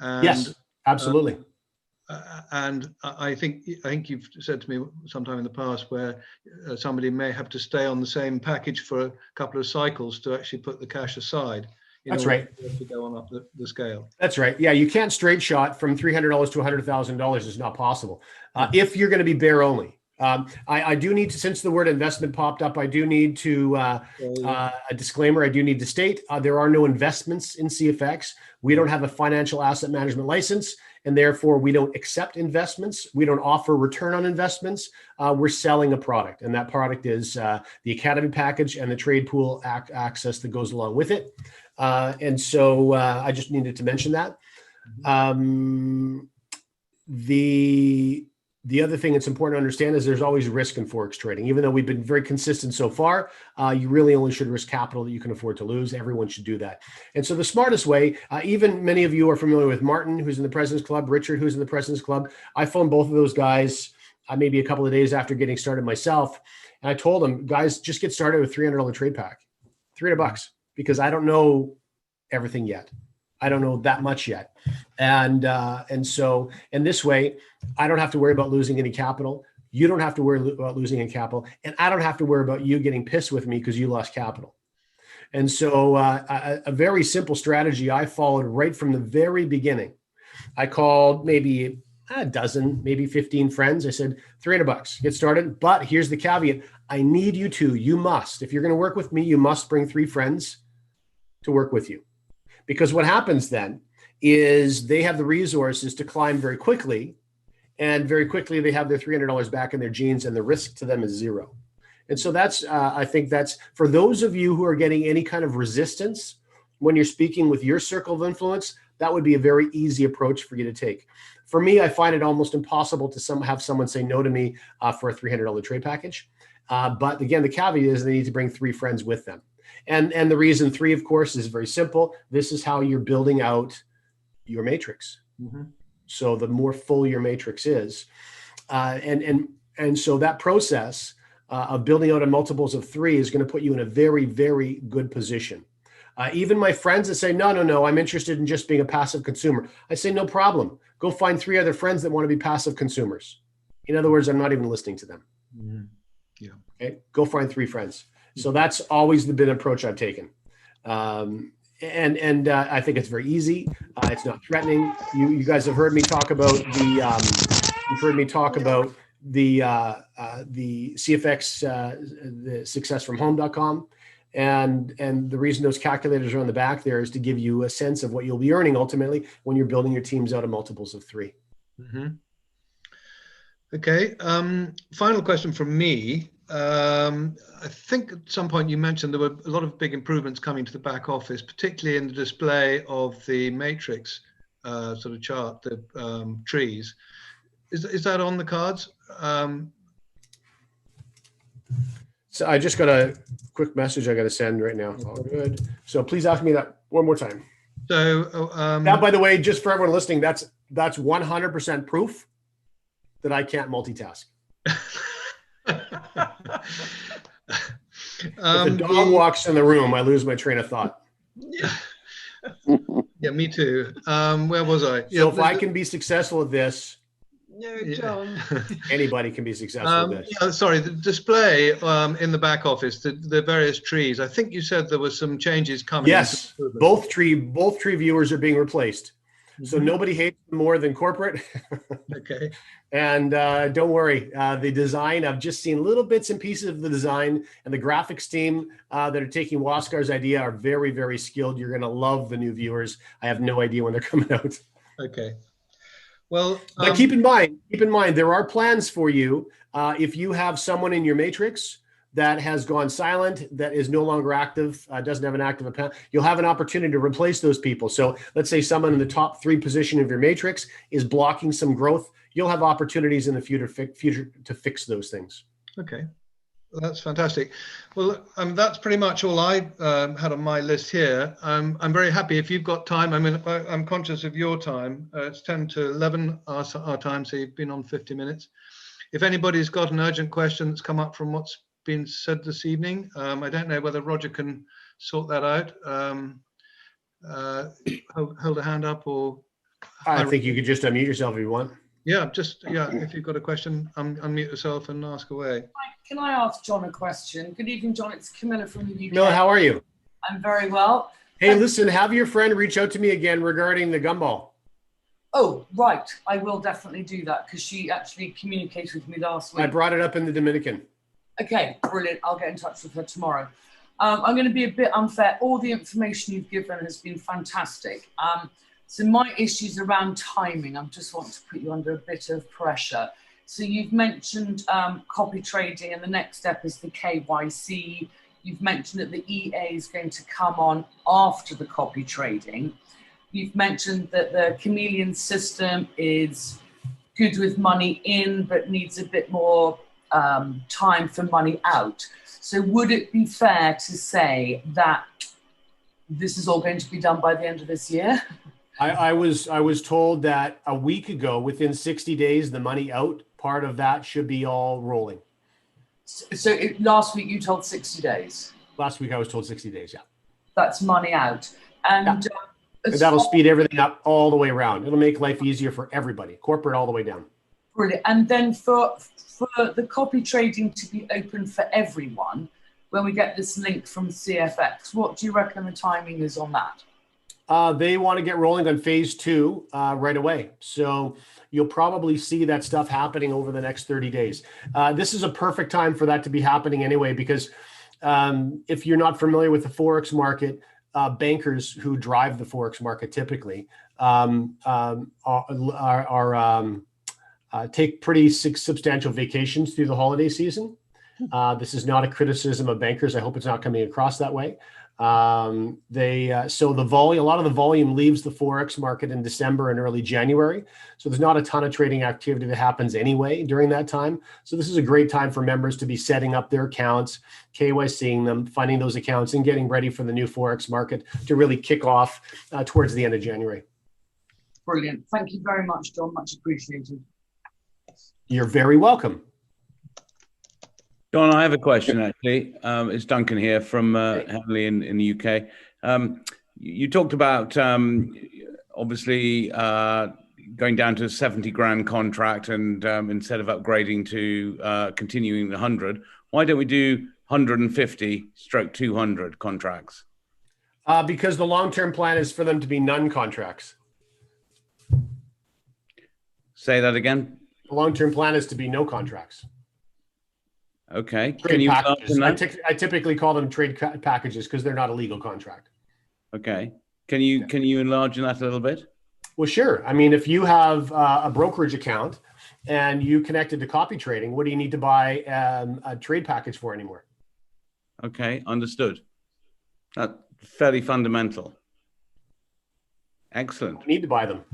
And, yes, absolutely. And I think you've said to me sometime in the past where somebody may have to stay on the same package for a couple of cycles to actually put the cash aside. That's right. To go on up the scale. That's right. Yeah, you can't straight shot from $300 to $100,000. It's not possible if you're going to be bear only. I do need to, since the word investment popped up, I do need to a disclaimer. I do need to state there are no investments in CFX. We don't have a financial asset management license, and therefore we don't accept investments. We don't offer return on investments. We're selling a product, and that product is the Academy package and the trade pool access that goes along with it. And so I just needed to mention that. The other thing that's important to understand is there's always risk in Forex trading. Even though we've been very consistent so far, you really only should risk capital that you can afford to lose. Everyone should do that. And so the smartest way, even many of you are familiar with Martin, who's in the President's Club, Richard, who's in the President's Club. I phoned both of those guys maybe a couple of days after getting started myself. And I told them, guys, just get started with $300 trade pack, $300, because I don't know everything yet. I don't know that much yet. And so in this way, I don't have to worry about losing any capital. You don't have to worry about losing in capital, and I don't have to worry about you getting pissed with me because you lost capital. And so a very simple strategy I followed right from the very beginning. I called maybe a dozen, maybe 15 friends. I said, $300, get started. But here's the caveat. I need you must, if you're going to work with me, you must bring 3 friends to work with you. Because what happens then is they have the resources to climb very quickly. And very quickly, they have their $300 back in their jeans, and the risk to them is 0. And so that's, I think that's for those of you who are getting any kind of resistance when you're speaking with your circle of influence, that would be a very easy approach for you to take. For me, I find it almost impossible to have someone say no to me for a $300 trade package. But again, the caveat is they need to bring 3 friends with them. And the reason 3, of course, is very simple. This is how you're building out your matrix. Mm-hmm. So the more full your matrix is, and so that process of building out in multiples of 3 is going to put you in a very, very good position. Even my friends that say, no, I'm interested in just being a passive consumer. I say, no problem. Go find 3 other friends that want to be passive consumers. In other words, I'm not even listening to them. Mm-hmm. Yeah. Okay. Go find 3 friends. So that's always the been approach I've taken. And I think it's very easy. It's not threatening. You guys have heard me talk about the CFX, the successfromhome.com. And the reason those calculators are on the back there is to give you a sense of what you'll be earning ultimately when you're building your teams out of multiples of 3. Mm-hmm. Okay. Final question from me. I think at some point you mentioned there were a lot of big improvements coming to the back office, particularly in the display of the matrix sort of chart, the trees. Is that on the cards? So I just got a quick message I got to send right now. All good. So please ask me that one more time. So now, by the way, just for everyone listening, that's 100% proof that I can't multitask. If the dog walks in the room, I lose my train of thought. Yeah, me too. Where was I? So if I can be successful at this, no, John. Anybody can be successful at this. Yeah, sorry, the display in the back office, the various trees. I think you said there were some changes coming. Yes, both tree viewers are being replaced. So nobody hates them more than corporate. Okay. And don't worry, the design, I've just seen little bits and pieces of the design, and the graphics team that are taking Waskar's idea are very, very skilled. You're going to love the new viewers. I have no idea when they're coming out. Okay. Well, but keep in mind, there are plans for you. If you have someone in your matrix that has gone silent, that is no longer active, doesn't have an active account, you'll have an opportunity to replace those people. So let's say someone in the top 3 position of your matrix is blocking some growth. You'll have opportunities in the future to fix those things. Okay, well, that's fantastic. Well, that's pretty much all I had on my list here. I'm very happy if you've got time. I mean, I'm conscious of your time. It's 10 to 11 our time, so you've been on 50 minutes. If anybody's got an urgent question that's come up from what's been said this evening, I don't know whether Roger can sort that out. Hold a hand up, or I think you could just unmute yourself if you want. Yeah, if you've got a question, unmute yourself and ask away. Can I ask John a question? Good evening, John. It's Camilla from the UK. No, how are you? I'm very well. Hey, listen, have your friend reach out to me again regarding the gumball. Oh, right. I will definitely do that because she actually communicated with me last week. I brought it up in the Dominican. Okay, brilliant. I'll get in touch with her tomorrow. I'm going to be a bit unfair. All the information you've given has been fantastic. So my issues around timing, I just want to put you under a bit of pressure. So you've mentioned copy trading, and the next step is the KYC. You've mentioned that the EA is going to come on after the copy trading. You've mentioned that the Chameleon system is good with money in, but needs a bit more time for money out. So would it be fair to say that this is all going to be done by the end of this year? I was told that a week ago, within 60 days, the money out part of that should be all rolling. So last week you told 60 days. Last week I was told 60 days. Yeah. That's money out, and that'll speed everything up all the way around. It'll make life easier for everybody, corporate all the way down. Brilliant. And then for the copy trading to be open for everyone, when we get this link from CFX, what do you reckon the timing is on that? They want to get rolling on phase 2 right away. So you'll probably see that stuff happening over the next 30 days. This is a perfect time for that to be happening anyway, because if you're not familiar with the Forex market, bankers who drive the Forex market typically take pretty substantial vacations through the holiday season. This is not a criticism of bankers. I hope it's not coming across that way. So the volume, a lot of the volume leaves the Forex market in December and early January. So there's not a ton of trading activity that happens anyway during that time. So this is a great time for members to be setting up their accounts, KYCing them, funding those accounts, and getting ready for the new Forex market to really kick off towards the end of January. Brilliant. Thank you very much, John. Much appreciated. You're very welcome. John, I have a question actually. It's Duncan here from Henley in the UK. You talked about obviously going down to a 70 grand contract and instead of upgrading to continuing the 100, why don't we do 150/200 contracts? Because the long-term plan is for them to be none contracts. Say that again. The long-term plan is to be no contracts. Okay. Trade packages. I typically call them trade packages because they're not a legal contract. Okay. Can you enlarge on that a little bit? Well, sure. I mean, if you have a brokerage account and you connected to copy trading, what do you need to buy a trade package for anymore? Okay, understood. That's fairly fundamental. Excellent. You need to buy them.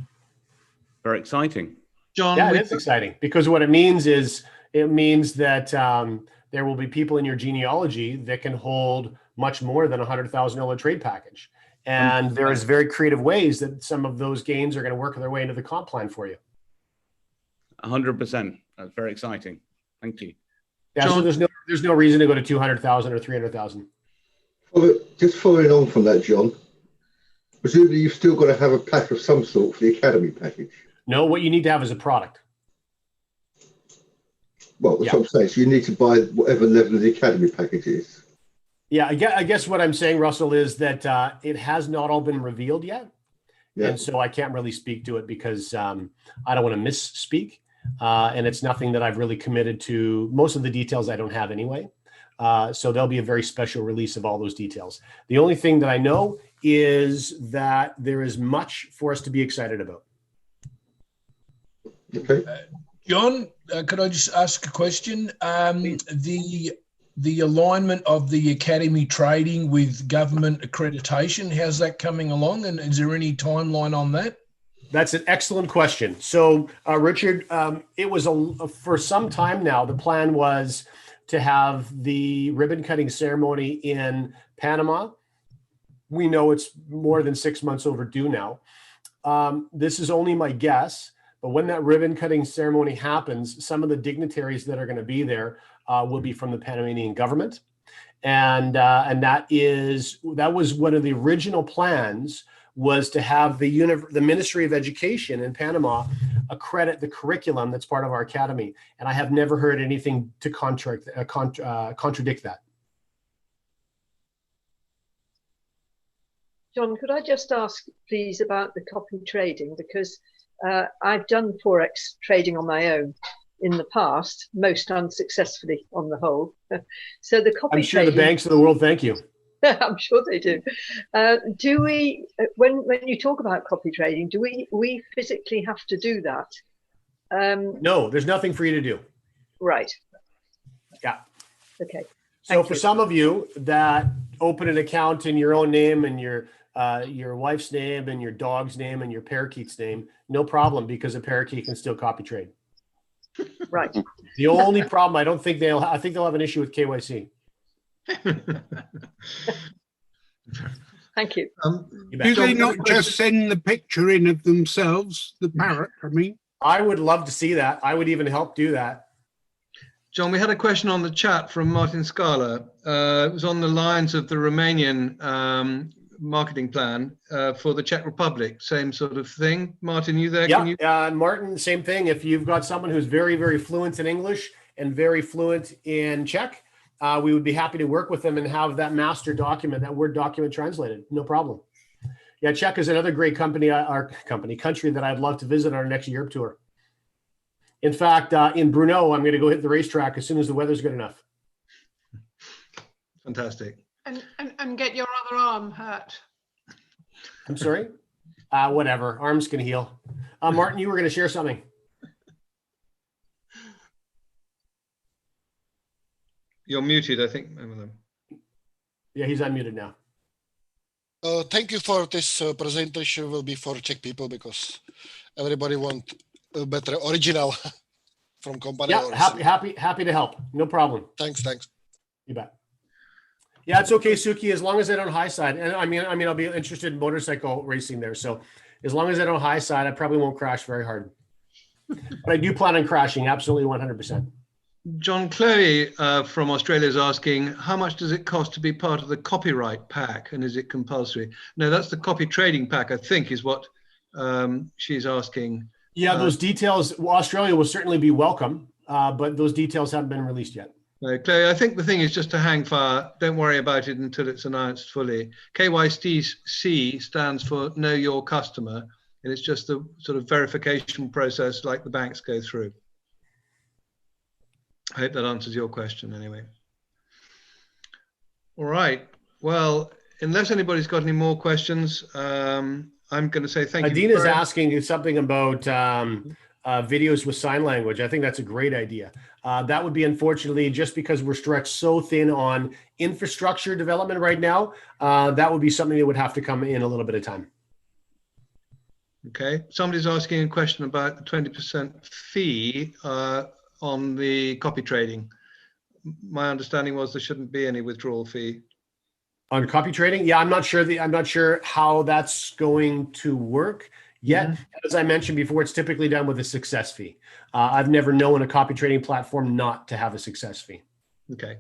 Very exciting. John, yeah, it is exciting because what it means is that there will be people in your genealogy that can hold much more than a $100,000 trade package. And there's very creative ways that some of those gains are going to work their way into the comp plan for you. 100%. That's very exciting. Thank you. Yeah, John, so there's no reason to go to 200,000 or 300,000. Well, just following on from that, John, presumably you've still got to have a pack of some sort for the Academy package. No, what you need to have is a product. Well, that's what I'm saying. So you need to buy whatever level of the Academy package is. Yeah, I guess what I'm saying, Russell, is that it has not all been revealed yet. Yeah. And so I can't really speak to it because I don't want to misspeak. And it's nothing that I've really committed to. Most of the details I don't have anyway. So there'll be a very special release of all those details. The only thing that I know is that there is much for us to be excited about. Okay. John, could I just ask a question? The alignment of the Academy trading with government accreditation, how's that coming along? And is there any timeline on that? That's an excellent question. So, Richard, it was for some time now, the plan was to have the ribbon cutting ceremony in Panama. We know it's more than 6 months overdue now. This is only my guess, but when that ribbon cutting ceremony happens, some of the dignitaries that are going to be there will be from the Panamanian government. And that was one of the original plans, was to have the Ministry of Education in Panama accredit the curriculum that's part of our academy. And I have never heard anything to contradict that. John, could I just ask, please, about the copy trading? Because I've done Forex trading on my own in the past, most unsuccessfully on the whole. So the copy I'm sure trading, the banks of the world thank you. I'm sure they do. Do we, when you talk about copy trading, do we physically have to do that? No, there's nothing for you to do. Right. Yeah. Okay. So for some of you that open an account in your own name and your wife's name and your dog's name and your parakeet's name, no problem, because a parakeet can still copy trade. Right. The only problem, I think they'll have an issue with KYC. Thank you. Do they not just send the picture in of themselves, the parrot? I mean, I would love to see that. I would even help do that. John, we had a question on the chat from Martin Scala. It was on the lines of the Romanian marketing plan for the Czech Republic. Same sort of thing. Martin, you there? Yeah, Can you? Martin, same thing. If you've got someone who's very, very fluent in English and very fluent in Czech, we would be happy to work with them and have that master document, that Word document translated. No problem. Yeah, Czech is another great country that I'd love to visit on our next Europe tour. In fact, in Brno, I'm going to go hit the racetrack as soon as the weather's good enough. Fantastic. And get your other arm hurt. I'm sorry? Whatever. Arms can heal. Martin, you were going to share something. You're muted, I think. Yeah, he's unmuted now. Thank you for this presentation. Will be for Czech people because everybody want a better original from company. Yeah, happy to help. No problem. Thanks. You bet. Yeah, it's okay, Suki, as long as I don't high side. And I mean, I'll be interested in motorcycle racing there. So as long as I don't high side, I probably won't crash very hard. But I do plan on crashing, absolutely 100%. John Chloe from Australia is asking, how much does it cost to be part of the copyright pack, and is it compulsory? No, that's the copy trading pack, I think, is what she's asking. Yeah, those details, Australia will certainly be welcome, but those details haven't been released yet. Chloe, I think the thing is just to hang fire. Don't worry about it until it's announced fully. KYC stands for Know Your Customer, and it's just the sort of verification process like the banks go through. I hope that answers your question anyway. All right. Well, unless anybody's got any more questions, I'm going to say thank you. Adina's asking something about videos with sign language. I think that's a great idea. That would be, unfortunately, just because we're stretched so thin on infrastructure development right now, that would be something that would have to come in a little bit of time. Okay. Somebody's asking a question about the 20% fee on the copy trading. My understanding was there shouldn't be any withdrawal fee. On copy trading? Yeah, I'm not sure how that's going to work yet. Mm-hmm. As I mentioned before, it's typically done with a success fee. I've never known a copy trading platform not to have a success fee. Okay.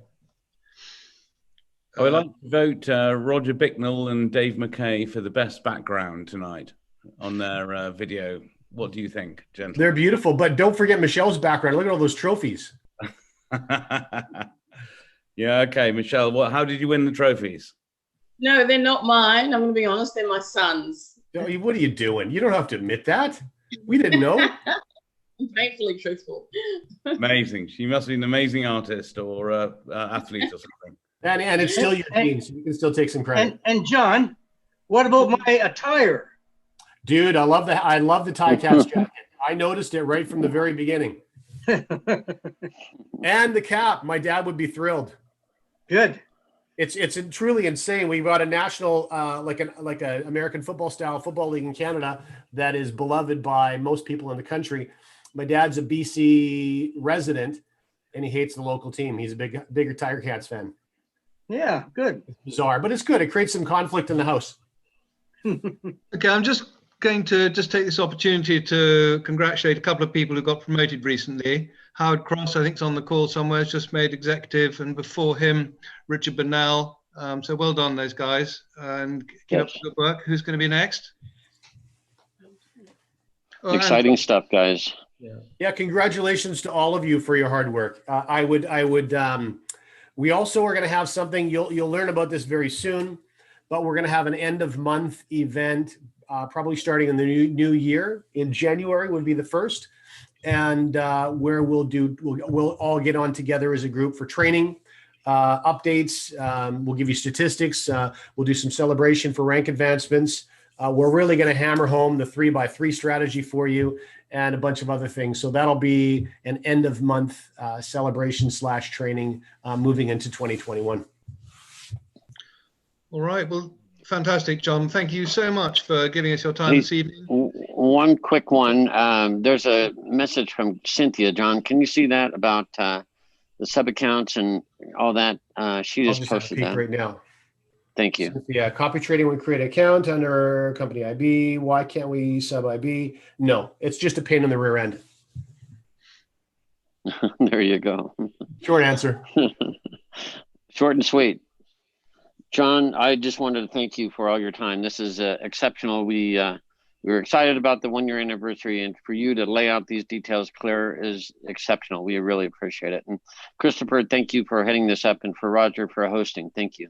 I would like to vote Roger Bicknell and Dave McKay for the best background tonight on their video. What do you think, gentlemen? They're beautiful, but don't forget Michelle's background. Look at all those trophies. Yeah, okay. Michelle, how did you win the trophies? No, they're not mine. I'm going to be honest. They're my son's. What are you doing? You don't have to admit that. We didn't know. I'm painfully truthful. Amazing. She must be an amazing artist or athlete or something. And it's still your team, so you can still take some credit. And John, what about my attire? Dude, I love the Tie Cats jacket. I noticed it right from the very beginning. And the cap. My dad would be thrilled. Good. It's truly insane. We've got a national, like a American football style football league in Canada that is beloved by most people in the country. My dad's a BC resident, and he hates the local team. He's a bigger Tiger Cats fan. Yeah, good. It's bizarre, but it's good. It creates some conflict in the house. Okay, I'm just going to take this opportunity to congratulate a couple of people who got promoted recently. Howard Cross, I think, is on the call somewhere, has just made executive, and before him, Richard Burnell. So well done, those guys, and keep up the good work. Who's going to be next? Oh, exciting stuff, guys. Yeah, congratulations to all of you for your hard work. We also are going to have something, you'll learn about this very soon, but we're going to have an end of month event, probably starting in the new year. In January would be the first, and where we'll all get on together as a group for training, updates. We'll give you statistics. We'll do some celebration for rank advancements. We're really going to hammer home the 3x3 strategy for you and a bunch of other things. So that'll be an end of month celebration / training moving into 2021. All right. Well, fantastic, John. Thank you so much for giving us your time this evening. One quick one. There's a message from Cynthia. John, can you see that about the sub accounts and all that? She just posted that right now. Thank you. Yeah, copy trading when create an account under company IB. Why can't we sub IB? No, it's just a pain in the rear end. There you go. Short answer. Short and sweet. John, I just wanted to thank you for all your time. This is exceptional. We were excited about the 1 year anniversary, and for you to lay out these details clear is exceptional. We really appreciate it. And Christopher, thank you for heading this up, and for Roger for hosting. Thank you.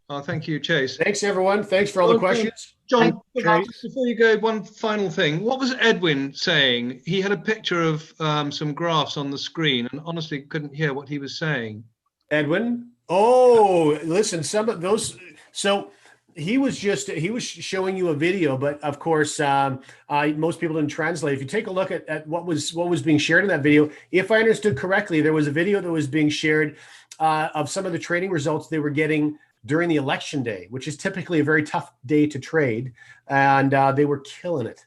Oh, thank you, Chase. Thanks, everyone. Thanks for all the questions. John, Chase. before you go, one final thing. What was Edwin saying? He had a picture of some graphs on the screen, and honestly couldn't hear what he was saying. Edwin? Oh, listen, some of those. So he was showing you a video, but of course, most people didn't translate. If you take a look at what was being shared in that video, if I understood correctly, there was a video that was being shared of some of the trading results they were getting during the election day, which is typically a very tough day to trade, and they were killing it.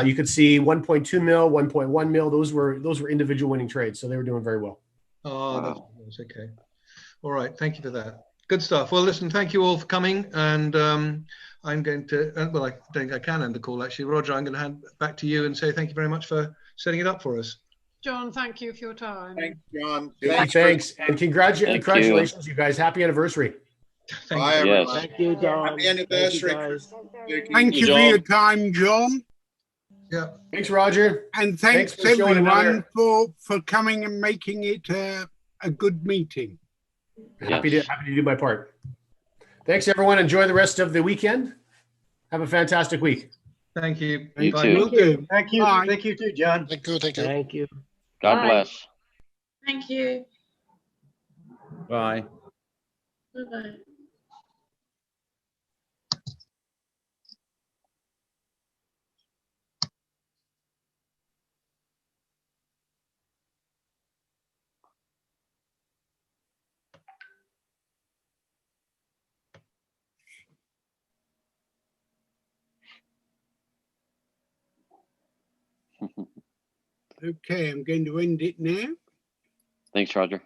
You could see 1.2 mil, 1.1 mil. Those were individual winning trades, so they were doing very well. Oh, wow. That's okay. All right, thank you for that. Good stuff. Well, listen, thank you all for coming, and I'm going to. Well, I think I can end the call actually. Roger, I'm going to hand back to you and say thank you very much for setting it up for us. John, thank you for your time. Thanks, John. Thanks. And congratulations, you guys. Happy anniversary. Bye, Yes. everyone. Thank you, John. Happy anniversary. Thank you for your time, John. Yeah. Thanks, Roger. And thanks for showing everyone for coming and making it a good meeting. Happy to do my part. Thanks, everyone. Enjoy the rest of the weekend. Have a fantastic week. Thank you. You Bye. too. Thank you. Bye. Thank you too, John. Thank you. Thank you. Thank you. God Bye. bless. Thank you. Bye. Bye-bye. Okay, I'm going to end it now. Thanks, Roger.